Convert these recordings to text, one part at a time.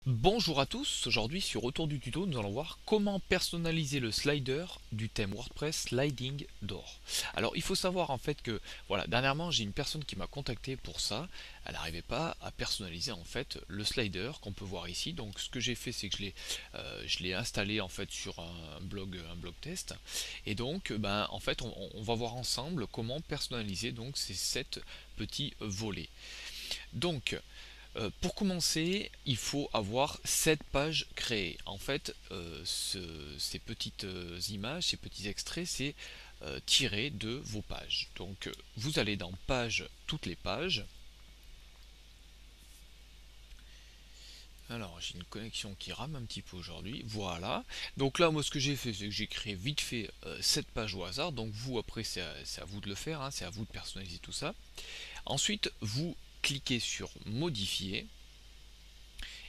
Bonjour à tous, aujourd'hui sur Retour du tuto, nous allons voir comment personnaliser le slider du thème WordPress Sliding Door. Alors il faut savoir en fait que, voilà, dernièrement j'ai une personne qui m'a contacté pour ça, elle n'arrivait pas à personnaliser en fait le slider qu'on peut voir ici, donc ce que j'ai fait c'est que je l'ai installé en fait sur un blog test, et donc en fait on va voir ensemble comment personnaliser donc ces 7 petits volets. Donc, pour commencer, il faut avoir 7 pages créées. En fait, ces petites images, ces petits extraits, c'est tiré de vos pages. Donc, vous allez dans Pages, toutes les pages. Alors, j'ai une connexion qui rame un petit peu aujourd'hui. Voilà. Donc là, moi, ce que j'ai fait, c'est que j'ai créé vite fait 7 pages au hasard. Donc, vous, après, c'est à vous de le faire, hein, c'est à vous de personnaliser tout ça. Ensuite, vous cliquez sur Modifier.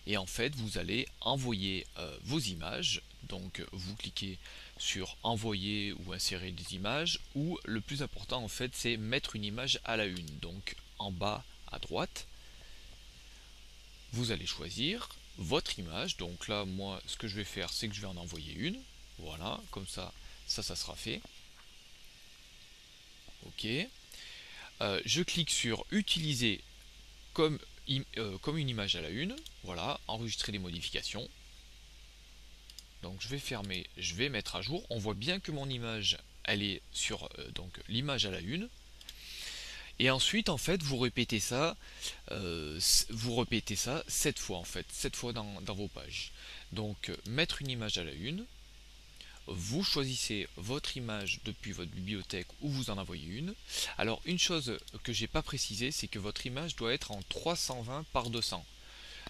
Et en fait vous allez envoyer vos images, donc vous cliquez sur envoyer ou insérer des images, ou le plus important en fait c'est mettre une image à la une, donc en bas à droite vous allez choisir votre image. Donc là moi ce que je vais faire c'est que je vais en envoyer une, voilà, comme ça sera fait. Ok. Je clique sur utiliser comme, comme une image à la une, voilà, enregistrer les modifications. Donc je vais fermer, je vais mettre à jour. On voit bien que mon image, elle est sur donc l'image à la une. Et ensuite, en fait, vous répétez ça 7 fois en fait, 7 fois dans vos pages. Donc mettre une image à la une. Vous choisissez votre image depuis votre bibliothèque ou vous en envoyez une. Alors une chose que j'ai pas précisé, c'est que votre image doit être en 320 par 200.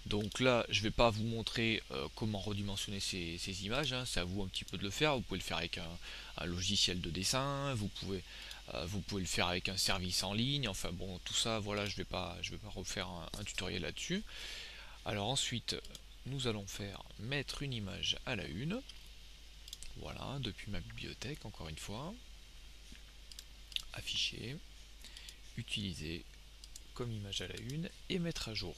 Donc là, je ne vais pas vous montrer comment redimensionner ces images, hein, c'est à vous un petit peu de le faire. Vous pouvez le faire avec un logiciel de dessin, vous pouvez le faire avec un service en ligne, enfin bon, tout ça, voilà, je vais pas refaire un tutoriel là-dessus. Alors ensuite, nous allons faire mettre une image à la une, voilà, depuis ma bibliothèque, encore une fois, afficher, utiliser comme image à la une et mettre à jour.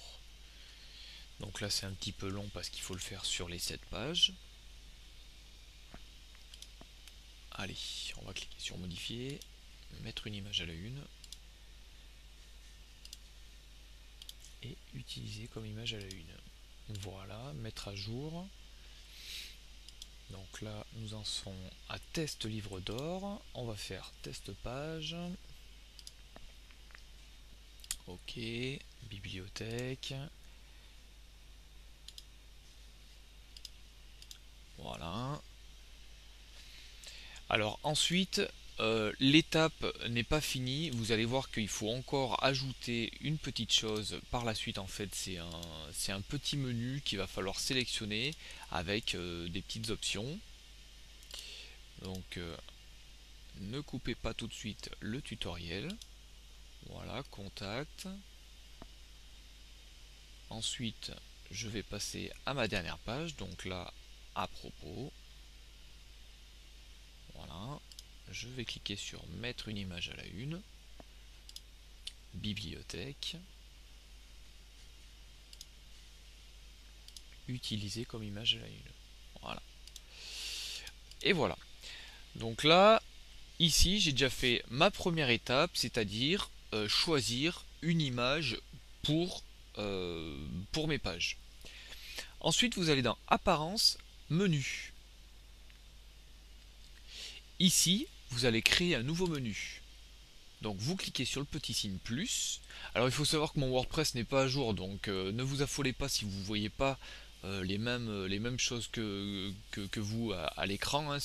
Donc là c'est un petit peu long parce qu'il faut le faire sur les 7 pages. Allez, on va cliquer sur modifier, mettre une image à la une et utiliser comme image à la une. Voilà, mettre à jour. Donc là, nous en sommes à test livre d'or. On va faire test page. Ok, bibliothèque. Voilà. Alors ensuite, l'étape n'est pas finie. Vous allez voir qu'il faut encore ajouter une petite chose par la suite. En fait, c'est un petit menu qu'il va falloir sélectionner avec des petites options. Donc, ne coupez pas tout de suite le tutoriel. Voilà, contact. Ensuite, je vais passer à ma dernière page. Donc là, à propos. Voilà. Je vais cliquer sur mettre une image à la une. Bibliothèque. Utiliser comme image à la une. Voilà. Et voilà. Donc là, ici, j'ai déjà fait ma première étape, c'est-à-dire choisir une image pour, pour mes pages. Ensuite, vous allez dans Apparence, Menu. Ici, vous allez créer un nouveau menu. Donc vous cliquez sur le petit signe plus. Alors il faut savoir que mon WordPress n'est pas à jour, donc ne vous affolez pas si vous ne voyez pas les mêmes choses que vous à l'écran, hein.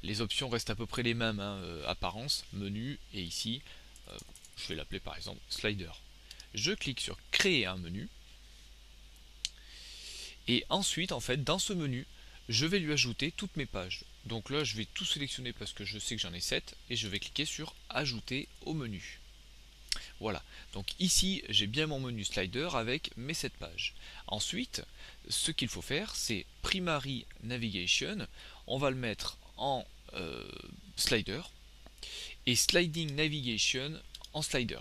Les options restent à peu près les mêmes, hein, apparence, menu, et ici, je vais l'appeler par exemple slider. Je clique sur créer un menu, et ensuite en fait dans ce menu, je vais lui ajouter toutes mes pages. Donc là je vais tout sélectionner parce que je sais que j'en ai 7, et je vais cliquer sur ajouter au menu. Voilà, donc ici j'ai bien mon menu slider avec mes 7 pages. Ensuite, ce qu'il faut faire, c'est Primary Navigation, on va le mettre en slider, et Sliding Navigation en slider.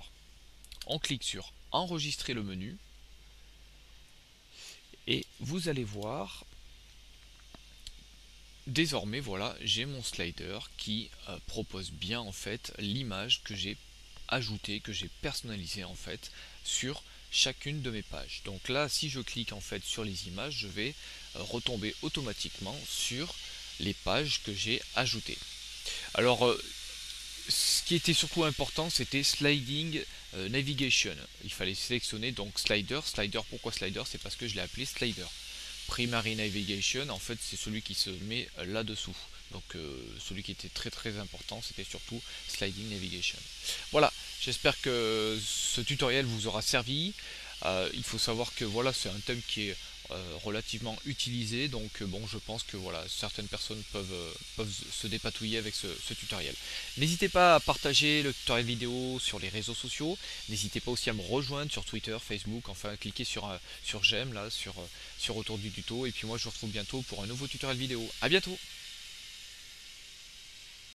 On clique sur Enregistrer le menu, Et vous allez voir, désormais voilà, j'ai mon slider qui propose bien en fait l'image que j'ai ajoutée, que j'ai personnalisée en fait sur chacune de mes pages. Donc là, si je clique en fait sur les images, je vais retomber automatiquement sur les pages que j'ai ajoutées. Alors ce qui était surtout important, c'était sliding navigation. Il fallait sélectionner donc slider. Slider, pourquoi slider? C'est parce que je l'ai appelé slider. Primary navigation, en fait, c'est celui qui se met là-dessous. Donc celui qui était très important, c'était surtout sliding navigation. Voilà, j'espère que ce tutoriel vous aura servi. Il faut savoir que voilà, c'est un thème qui est relativement utilisé, donc bon, je pense que voilà, certaines personnes peuvent se dépatouiller avec ce tutoriel. N'hésitez pas à partager le tutoriel vidéo sur les réseaux sociaux, n'hésitez pas aussi à me rejoindre sur Twitter, Facebook, enfin cliquez sur j'aime là, sur autour du tuto, et puis moi je vous retrouve bientôt pour un nouveau tutoriel vidéo. À bientôt.